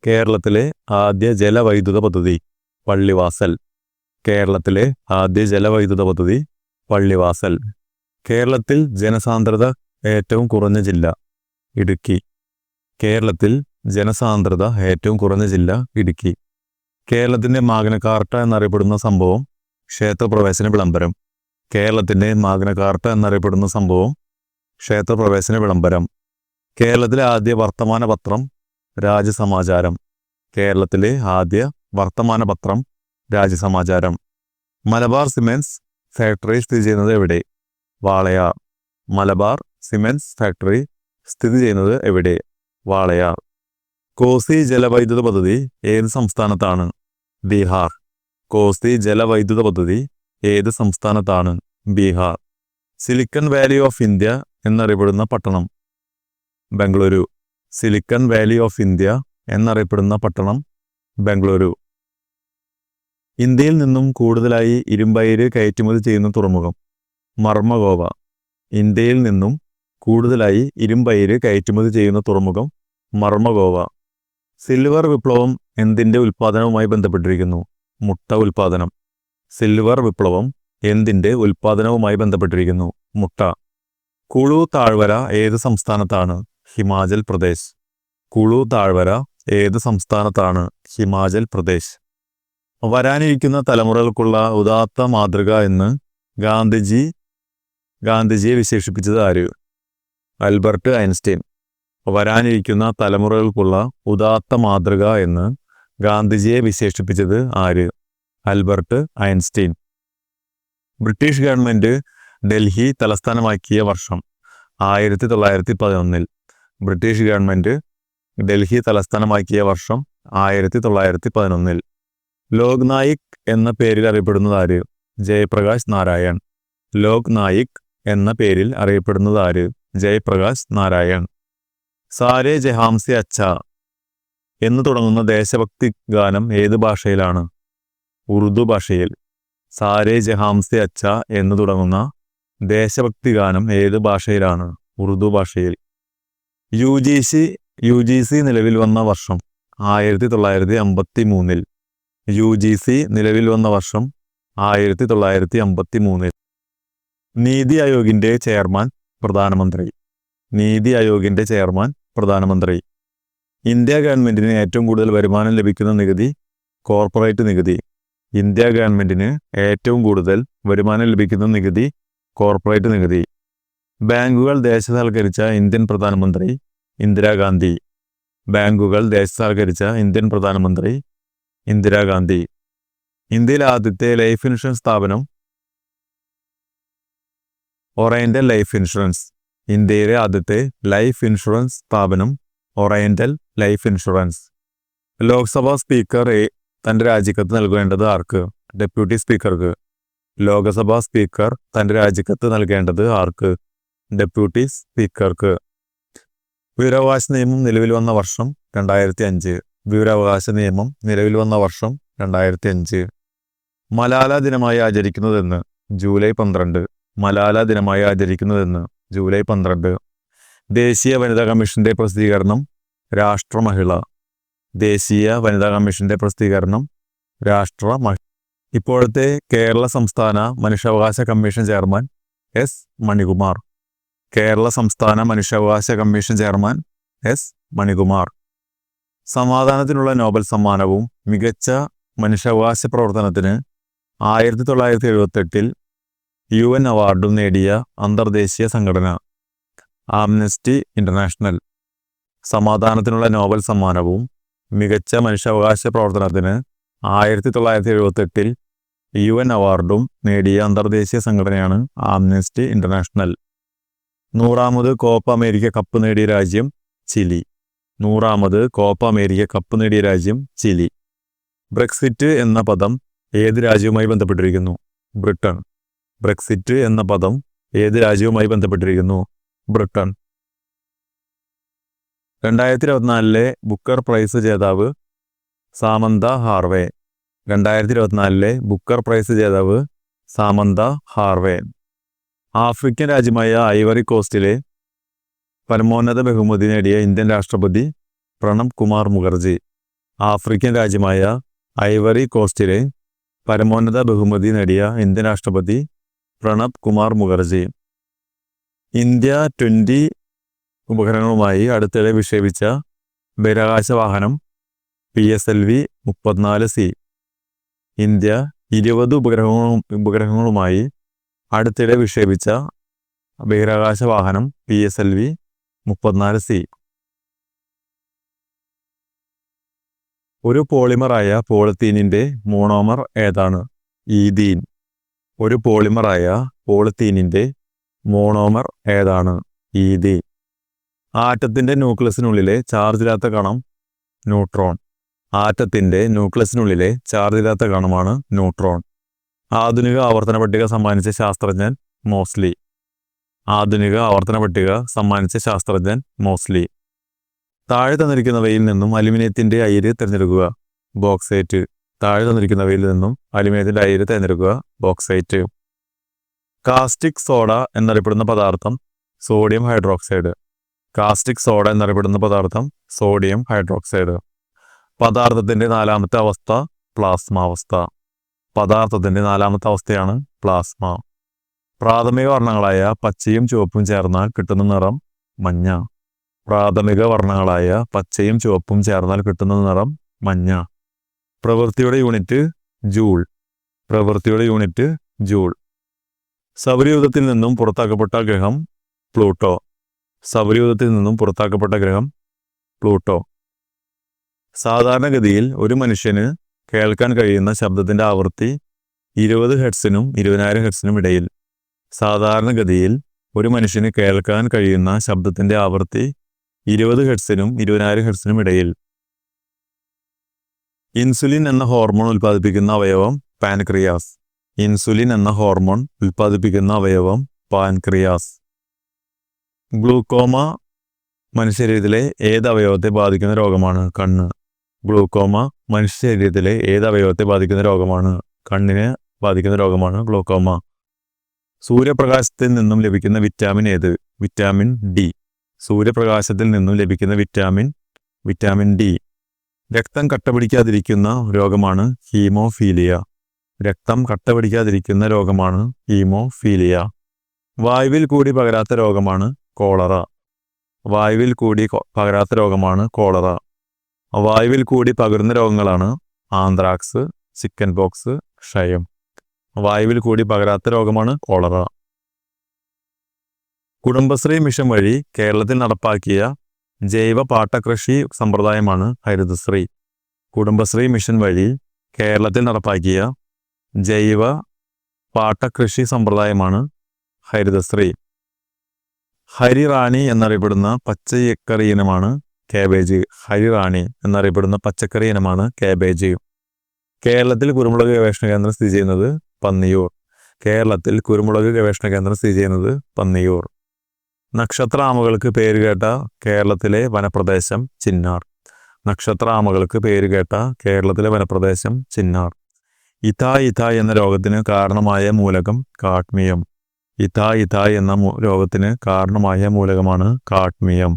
കേരളത്തിലെ ആദ്യ ജലവൈദ്യുത പദ്ധതി പള്ളിവാസൽ. കേരളത്തിലെ ആദ്യ ജലവൈദ്യുത പദ്ധതി പള്ളിവാസൽ. കേരളത്തിൽ ജനസാന്ദ്രത ഏറ്റവും കുറഞ്ഞ ജില്ല ഇടുക്കി. കേരളത്തിൽ ജനസാന്ദ്രത ഏറ്റവും കുറഞ്ഞ ജില്ല ഇടുക്കി. കേരളത്തിൻ്റെ മാഗ്ന കാർട്ട എന്നറിയപ്പെടുന്ന സംഭവം ക്ഷേത്രപ്രവേശന വിളംബരം. കേരളത്തിൻ്റെ മാഗ്ന കാർട്ട എന്നറിയപ്പെടുന്ന സംഭവം ക്ഷേത്രപ്രവേശന വിളംബരം. കേരളത്തിലെ ആദ്യ വർത്തമാന പത്രം രാജസമാചാരം. കേരളത്തിലെ ആദ്യ വർത്തമാന പത്രം രാജസമാചാരം. മലബാർ സിമെന്റ്സ് ഫാക്ടറി സ്ഥിതി ചെയ്യുന്നത് എവിടെ? വാളയാർ. മലബാർ സിമെന്റ്സ് ഫാക്ടറി സ്ഥിതി ചെയ്യുന്നത് എവിടെ? വാളയാർ. കോസി ജലവൈദ്യുത പദ്ധതി ഏത് സംസ്ഥാനത്താണ്? ബീഹാർ. കോസി ജലവൈദ്യുത പദ്ധതി ഏത് സംസ്ഥാനത്താണ്? Bihar. Silicon valley of India എന്നറിയപ്പെടുന്ന പട്ടണം Bengaluru. Silicon valley of India എന്നറിയപ്പെടുന്ന പട്ടണം ബംഗളൂരു. ഇന്ത്യയിൽ നിന്നും കൂടുതലായി ഇരുമ്പയിര് കയറ്റുമതി ചെയ്യുന്ന തുറമുഖം മർമഗോവ. ഇന്ത്യയിൽ നിന്നും കൂടുതലായി ഇരുമ്പയിര് കയറ്റുമതി ചെയ്യുന്ന തുറമുഖം മർമഗോവ. സിൽവർ വിപ്ലവം എന്തിൻ്റെ ഉൽപ്പാദനവുമായി ബന്ധപ്പെട്ടിരിക്കുന്നു? മുട്ട ഉൽപ്പാദനം. സിൽവർ വിപ്ലവം എന്തിൻ്റെ ഉൽപ്പാദനവുമായി ബന്ധപ്പെട്ടിരിക്കുന്നു? മുട്ട. കുളു താഴ്വര ഏത് സംസ്ഥാനത്താണ്? ഹിമാചൽ പ്രദേശ്. കുളു താഴ്വര ഏത് സംസ്ഥാനത്താണ്? ഹിമാചൽ പ്രദേശ്. വരാനിരിക്കുന്ന തലമുറകൾക്കുള്ള ഉദാത്ത മാതൃക എന്ന് ഗാന്ധിജിയെ വിശേഷിപ്പിച്ചത് ആര്? Albert Einstein. വരാനിരിക്കുന്ന തലമുറകൾക്കുള്ള ഉദാത്ത മാതൃക എന്ന് ഗാന്ധിജിയെ വിശേഷിപ്പിച്ചത് ആര്? Albert Einstein. British government Delhi തലസ്ഥാനമാക്കിയ വർഷം 1911. ബ്രിട്ടീഷ് ഗവൺമെൻറ് ഡൽഹി തലസ്ഥാനമാക്കിയ വർഷം 1911. ലോക് നായിക് എന്ന പേരിൽ അറിയപ്പെടുന്നത് ആര്? ജയപ്രകാശ് നാരായൺ. ലോക് നായിക് എന്ന പേരിൽ അറിയപ്പെടുന്നത് ആര്? ജയപ്രകാശ് നാരായൺ. സാരേ ജഹാംസെ അച്ഛ എന്ന് തുടങ്ങുന്ന ദേശഭക്തി ഗാനം ഏത് ഭാഷയിലാണ്? ഉറുദു ഭാഷയിൽ. സാരേ ജഹാംസെ അച്ഛ എന്ന് തുടങ്ങുന്ന ദേശഭക്തി ഗാനം ഏത് ഭാഷയിലാണ്? ഉറുദു ഭാഷയിൽ. യു ജി സി നിലവിൽ വന്ന വർഷം 1953. യു ജി സി നിലവിൽ വന്ന വർഷം 1953. നീതി ആയോഗിൻ്റെ ചെയർമാൻ പ്രധാനമന്ത്രി. നീതി ആയോഗിൻ്റെ ചെയർമാൻ പ്രധാനമന്ത്രി. ഇന്ത്യ ഗവൺമെൻറ്റിന് ഏറ്റവും കൂടുതൽ വരുമാനം ലഭിക്കുന്ന നികുതി കോർപ്പറേറ്റ് നികുതി. ഇന്ത്യ ഗവൺമെൻറ്റിന് ഏറ്റവും കൂടുതൽ വരുമാനം ലഭിക്കുന്ന നികുതി കോർപ്പറേറ്റ് നികുതി. ബാങ്കുകൾ ദേശസാൽക്കരിച്ച ഇന്ത്യൻ പ്രധാനമന്ത്രി ഇന്ദിരാഗാന്ധി. ബാങ്കുകൾ ദേശസാൽക്കരിച്ച ഇന്ത്യൻ പ്രധാനമന്ത്രി ഇന്ദിരാഗാന്ധി. ഇന്ത്യയിലെ ആദ്യത്തെ ലൈഫ് ഇൻഷുറൻസ് സ്ഥാപനം ഓറിയന്റൽ ലൈഫ് ഇൻഷുറൻസ്. ഇന്ത്യയിലെ ആദ്യത്തെ ലൈഫ് ഇൻഷുറൻസ് സ്ഥാപനം oriental life insurance. Lok Sabha speaker തൻ്റെ രാജിക്കത്ത് നൽകേണ്ടത് ആർക്ക്? ഡെപ്യൂട്ടി സ്പീക്കർക്ക്. ലോക്സഭാ സ്പീക്കർ തൻ്റെ രാജിക്കത്ത് നൽകേണ്ടത് ആർക്ക്? ഡെപ്യൂട്ടി സ്പീക്കർക്ക്. വിവരാവകാശ നിയമം നിലവിൽ വന്ന വർഷം 2005. വിവരാവകാശ നിയമം നിലവിൽ വന്ന വർഷം 2005. മലാല ദിനമായി ആചരിക്കുന്നതെന്ന്? ജൂലൈ 12. മലാല ദിനമായി ആചരിക്കുന്നതെന്ന്? ജൂലൈ 12. ദേശീയ വനിതാ കമ്മീഷന്റെ പ്രസിദ്ധീകരണം രാഷ്ട്രമഹിള. ദേശീയ വനിതാ കമ്മീഷന്റെ പ്രസിദ്ധീകരണം രാഷ്ട്രമഹിള. ഇപ്പോഴത്തെ കേരള സംസ്ഥാന മനുഷ്യാവകാശ commission chairman S Manikumar. Kerala സംസ്ഥാന മനുഷ്യാവകാശ കമ്മീഷൻ ചെയർമാൻ എസ് മണികുമാർ. സമാധാനത്തിനുള്ള നോബൽ സമ്മാനവും മികച്ച മനുഷ്യാവകാശ പ്രവർത്തനത്തിന് 1978 UN അവാർഡും നേടിയ അന്തർദേശീയ സംഘടന ആംനസ്റ്റി ഇന്റർനാഷണൽ. സമാധാനത്തിനുള്ള നോബൽ സമ്മാനവും മികച്ച മനുഷ്യാവകാശ പ്രവർത്തനത്തിന് 1978 UN അവാർഡും നേടിയ അന്തർദേശീയ സംഘടനയാണ് ആംനസ്റ്റി ഇന്റർനാഷണൽ. 100ാമത് കോപ്പ അമേരിക്ക കപ്പ് നേടിയ രാജ്യം ചിലി. 100ാമത് കോപ്പ അമേരിക്ക കപ്പ് നേടിയ രാജ്യം ചിലി. ബ്രെക്സിറ്റ് എന്ന പദം ഏത് രാജ്യവുമായി ബന്ധപ്പെട്ടിരിക്കുന്നു? ബ്രിട്ടൻ. ബ്രെക്സിറ്റ് എന്ന പദം ഏത് രാജ്യവുമായി ബന്ധപ്പെട്ടിരിക്കുന്നു? ബ്രിട്ടൻ. 2024 ബുക്കർ പ്രൈസ് ജേതാവ് സാമന്ത ഹാർവേ. 2024 ബുക്കർ പ്രൈസ് ജേതാവ് സാമന്ത ഹാർവേ. ആഫ്രിക്കൻ രാജ്യമായ ഐവറി കോസ്റ്റിലെ പരമോന്നത ബഹുമതി നേടിയ ഇന്ത്യൻ രാഷ്ട്രപതി പ്രണബ് കുമാർ മുഖർജി. ആഫ്രിക്കൻ രാജ്യമായ ഐവറി കോസ്റ്റിലെ പരമോന്നത ബഹുമതി നേടിയ ഇന്ത്യൻ രാഷ്ട്രപതി പ്രണബ് കുമാർ മുഖർജി. ഇന്ത്യ 20 ഉപഗ്രഹങ്ങളുമായി അടുത്തിടെ വിക്ഷേപിച്ച ബഹിരാകാശ വാഹനം PSLV 34C. ഇന്ത്യ 20 ഉപഗ്രഹങ്ങളുമായി അടുത്തിടെ വിക്ഷേപിച്ച ബഹിരാകാശ വാഹനം PSLV 34C. ഒരു പോളിമറായ പോളിത്തീനിൻ്റെ മോണോമർ ഏതാണ്? ഈഥീൻ. ഒരു പോളിമറായ പോളിത്തീനിൻ്റെ മോണോമർ ഏതാണ്? ഈഥീൻ. ആറ്റത്തിൻ്റെ ന്യൂക്ലിയസിനുള്ളിലെ ചാർജില്ലാത്ത കണം ന്യൂട്രോൺ. ആറ്റത്തിൻ്റെ ന്യൂക്ലിയസിനുള്ളിലെ ചാർജില്ലാത്ത കണമാണ് ന്യൂട്രോൺ. ആധുനിക ആവർത്തന പട്ടിക സമ്മാനിച്ച ശാസ്ത്രജ്ഞൻ മോസ്ലി. ആധുനിക ആവർത്തന പട്ടിക സമ്മാനിച്ച ശാസ്ത്രജ്ഞൻ മോസ്ലി. താഴെ തന്നിരിക്കുന്നവയിൽ നിന്നും അലുമിനിയത്തിൻ്റെ അയിര് തിരഞ്ഞെടുക്കുക. ബോക്സൈറ്റ്. താഴെ തന്നിരിക്കുന്നവയിൽ നിന്നും അലുമിനിയത്തിൻ്റെ അയിര് തിരഞ്ഞെടുക്കുക. ബോക്സൈറ്റ്. കാസ്റ്റിക് സോഡ എന്നറിയപ്പെടുന്ന പദാർത്ഥം സോഡിയം ഹൈഡ്രോക്സൈഡ്. കാസ്റ്റിക് സോഡ എന്നറിയപ്പെടുന്ന പദാർത്ഥം സോഡിയം ഹൈഡ്രോക്സൈഡ്. പദാർത്ഥത്തിൻ്റെ 4ാമത്തെ അവസ്ഥ പ്ലാസ്മാവസ്ഥ. പദാർത്ഥത്തിൻ്റെ 4ാമത്തെ അവസ്ഥയാണ് പ്ലാസ്മ. പ്രാഥമിക വർണ്ണങ്ങളായ പച്ചയും ചുവപ്പും ചേർന്നാൽ കിട്ടുന്ന നിറം മഞ്ഞ. പ്രാഥമിക വർണ്ണങ്ങളായ പച്ചയും ചുവപ്പും ചേർന്നാൽ കിട്ടുന്ന നിറം മഞ്ഞ. പ്രവൃത്തിയുടെ യൂണിറ്റ് ജൂൾ. പ്രവൃത്തിയുടെ യൂണിറ്റ് ജൂൾ. സൗരയൂഥത്തിൽ നിന്നും പുറത്താക്കപ്പെട്ട ഗ്രഹം പ്ലൂട്ടോ. സൗരയൂഥത്തിൽ നിന്നും പുറത്താക്കപ്പെട്ട ഗ്രഹം പ്ലൂട്ടോ. സാധാരണഗതിയിൽ ഒരു മനുഷ്യന് കേൾക്കാൻ കഴിയുന്ന ശബ്ദത്തിൻ്റെ ആവൃത്തി 20 ഹെർട്സിനും 20,000 ഹെർട്സിനും ഇടയിൽ. സാധാരണഗതിയിൽ ഒരു മനുഷ്യന് കേൾക്കാൻ കഴിയുന്ന ശബ്ദത്തിൻ്റെ ആവൃത്തി 20 ഹെർട്സിനും 20,000 ഹെർട്സിനും ഇടയിൽ. ഇൻസുലിൻ എന്ന ഹോർമോൺ ഉൽപ്പാദിപ്പിക്കുന്ന അവയവം പാൻക്രിയാസ്. ഇൻസുലിൻ എന്ന ഹോർമോൺ ഉൽപ്പാദിപ്പിക്കുന്ന അവയവം പാൻക്രിയാസ്. ഗ്ലൂക്കോമ മനുഷ്യശരീരത്തിലെ ഏത് അവയവത്തെ ബാധിക്കുന്ന രോഗമാണ്? കണ്ണ്. ഗ്ലൂക്കോമ മനുഷ്യശരീരത്തിലെ ഏത് അവയവത്തെ ബാധിക്കുന്ന രോഗമാണ്? കണ്ണിനെ ബാധിക്കുന്ന രോഗമാണ് ഗ്ലൂക്കോമ. സൂര്യപ്രകാശത്തിൽ നിന്നും ലഭിക്കുന്ന വിറ്റാമിൻ ഏത്? Vitamin D. സൂര്യപ്രകാശത്തിൽ നിന്നും ലഭിക്കുന്ന വിറ്റാമിൻ ഡി. രക്തം കട്ടപിടിക്കാതിരിക്കുന്ന രോഗമാണ് ഹീമോഫീലിയ. രക്തം കട്ടപിടിക്കാതിരിക്കുന്ന രോഗമാണ് ഹീമോഫീലിയ. വായുവിൽ കൂടി പകരാത്ത രോഗമാണ് കോളറ. വായുവിൽ കൂടി പകരാത്ത രോഗമാണ് കോളറ. വായുവിൽ കൂടി പകരുന്ന രോഗങ്ങളാണ് ആന്ത്രാക്സ്, ചിക്കൻ പോക്സ്, ക്ഷയം. വായുവിൽ കൂടി പകരാത്ത രോഗമാണ് കോളറ. കുടുംബശ്രീ മിഷൻ വഴി കേരളത്തിൽ നടപ്പാക്കിയ ജൈവ പാട്ടകൃഷി സമ്പ്രദായമാണ് ഹരിതശ്രീ. കുടുംബശ്രീ മിഷൻ വഴി കേരളത്തിൽ നടപ്പാക്കിയ ജൈവ പാട്ടകൃഷി സമ്പ്രദായമാണ് ഹരിതശ്രീ. ഹരിറാണി എന്നറിയപ്പെടുന്ന പച്ചക്കറി ഇനമാണ് കാബേജ്. ഹരിറാണി എന്നറിയപ്പെടുന്ന പച്ചക്കറി ഇനമാണ് കാബേജ്. കേരളത്തിൽ കുരുമുളക് ഗവേഷണ കേന്ദ്രം സ്ഥിതി ചെയ്യുന്നത് പന്നിയൂർ. കേരളത്തിൽ കുരുമുളക് ഗവേഷണ കേന്ദ്രം സ്ഥിതി ചെയ്യുന്നത് പന്നിയൂർ. നക്ഷത്ര ആമകൾക്ക് പേരുകേട്ട കേരളത്തിലെ വനപ്രദേശം ചിന്നാർ. നക്ഷത്ര ആമകൾക്ക് പേരുകേട്ട കേരളത്തിലെ വനപ്രദേശം ചിന്നാർ. ഇഥ എന്ന രോഗത്തിന് കാരണമായ മൂലകം കാഡ്മിയം. ഇഥ എന്ന രോഗത്തിന് കാരണമായ മൂലകമാണ് കാഡ്മിയം.